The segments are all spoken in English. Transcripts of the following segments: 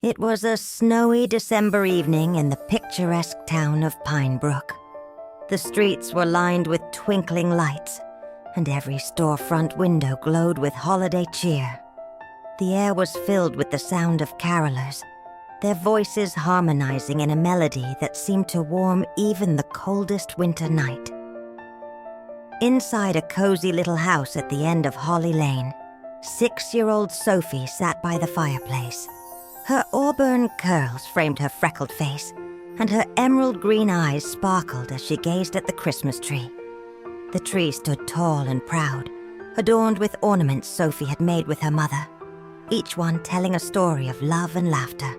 It was a snowy December evening in the picturesque town of Pinebrook. The streets were lined with twinkling lights, and every storefront window glowed with holiday cheer. The air was filled with the sound of carolers, their voices harmonizing in a melody that seemed to warm even the coldest winter night. Inside a cozy little house at the end of Holly Lane, 6-year-old Sophie sat by the fireplace. Her auburn curls framed her freckled face, and her emerald green eyes sparkled as she gazed at the Christmas tree. The tree stood tall and proud, adorned with ornaments Sophie had made with her mother, each one telling a story of love and laughter.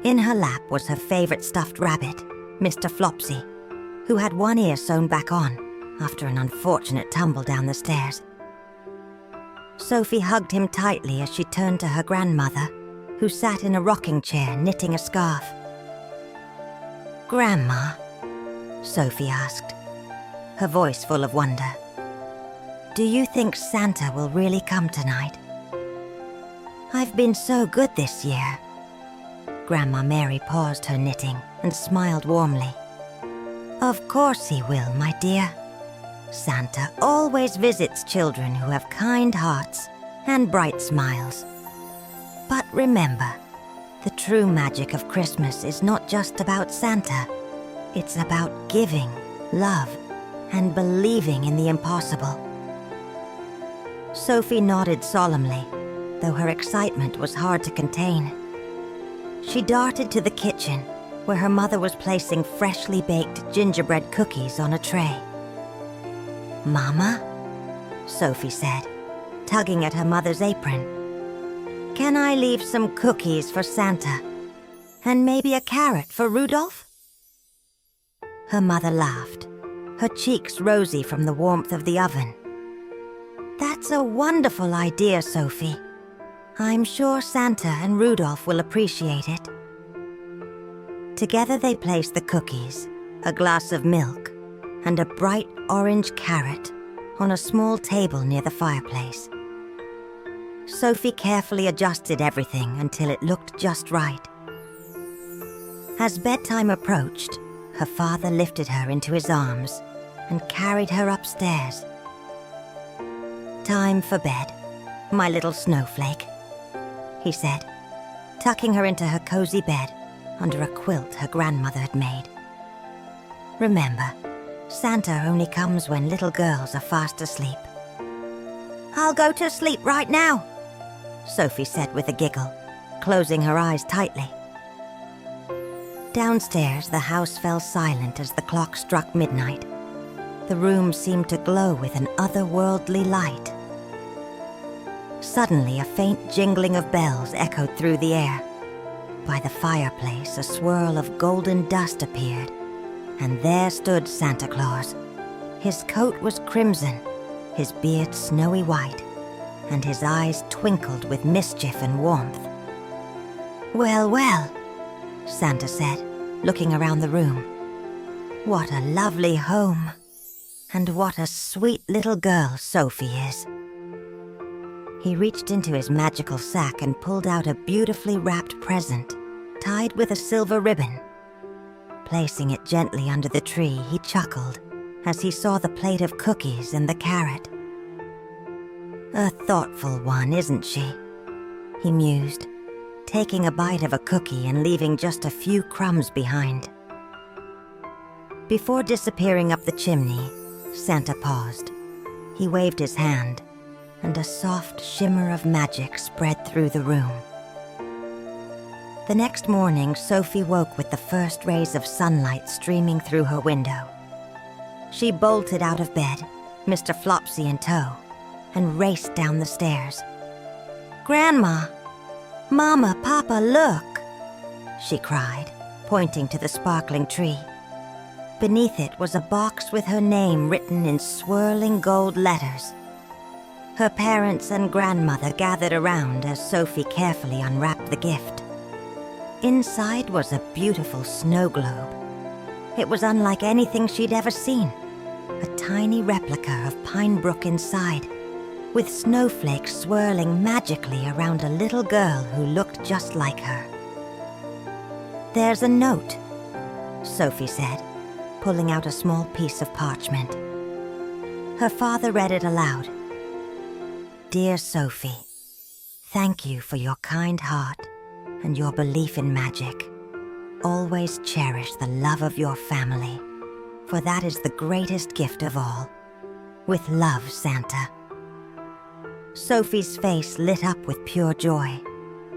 In her lap was her favorite stuffed rabbit, Mr. Flopsy, who had one ear sewn back on after an unfortunate tumble down the stairs. Sophie hugged him tightly as she turned to her grandmother, who sat in a rocking chair knitting a scarf. "Grandma," Sophie asked, her voice full of wonder, "do you think Santa will really come tonight?" "I've been so good this year." Grandma Mary paused her knitting and smiled warmly. "Of course he will, my dear. Santa always visits children who have kind hearts and bright smiles. But remember, the true magic of Christmas is not just about Santa. It's about giving, love, and believing in the impossible." Sophie nodded solemnly, though her excitement was hard to contain. She darted to the kitchen, where her mother was placing freshly baked gingerbread cookies on a tray. "Mama," Sophie said, tugging at her mother's apron, "can I leave some cookies for Santa? And maybe a carrot for Rudolph?" Her mother laughed, her cheeks rosy from the warmth of the oven. "That's a wonderful idea, Sophie. I'm sure Santa and Rudolph will appreciate it." Together they placed the cookies, a glass of milk, and a bright orange carrot on a small table near the fireplace. Sophie carefully adjusted everything until it looked just right. As bedtime approached, her father lifted her into his arms and carried her upstairs. "Time for bed, my little snowflake," he said, tucking her into her cozy bed under a quilt her grandmother had made. "Remember, Santa only comes when little girls are fast asleep." "I'll go to sleep right now," Sophie said with a giggle, closing her eyes tightly. Downstairs, the house fell silent as the clock struck midnight. The room seemed to glow with an otherworldly light. Suddenly, a faint jingling of bells echoed through the air. By the fireplace, a swirl of golden dust appeared, and there stood Santa Claus. His coat was crimson, his beard snowy white, and his eyes twinkled with mischief and warmth. "Well, well," Santa said, looking around the room. "What a lovely home, and what a sweet little girl Sophie is." He reached into his magical sack and pulled out a beautifully wrapped present, tied with a silver ribbon. Placing it gently under the tree, he chuckled as he saw the plate of cookies and the carrot. "A thoughtful one, isn't she?" he mused, taking a bite of a cookie and leaving just a few crumbs behind. Before disappearing up the chimney, Santa paused. He waved his hand, and a soft shimmer of magic spread through the room. The next morning, Sophie woke with the first rays of sunlight streaming through her window. She bolted out of bed, Mr. Flopsy in tow, and raced down the stairs. "Grandma! Mama, Papa, look!" she cried, pointing to the sparkling tree. Beneath it was a box with her name written in swirling gold letters. Her parents and grandmother gathered around as Sophie carefully unwrapped the gift. Inside was a beautiful snow globe. It was unlike anything she'd ever seen, a tiny replica of Pinebrook inside. with snowflakes swirling magically around a little girl who looked just like her. "There's a note," Sophie said, pulling out a small piece of parchment. Her father read it aloud. "Dear Sophie, thank you for your kind heart and your belief in magic. Always cherish the love of your family, for that is the greatest gift of all. With love, Santa." Sophie's face lit up with pure joy.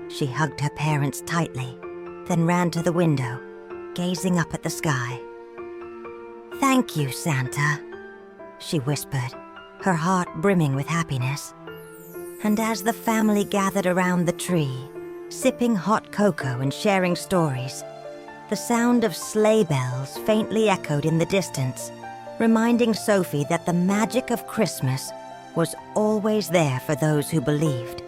She hugged her parents tightly, then ran to the window, gazing up at the sky. "Thank you, Santa," she whispered, her heart brimming with happiness. And as the family gathered around the tree, sipping hot cocoa and sharing stories, the sound of sleigh bells faintly echoed in the distance, reminding Sophie that the magic of Christmas was always there for those who believed.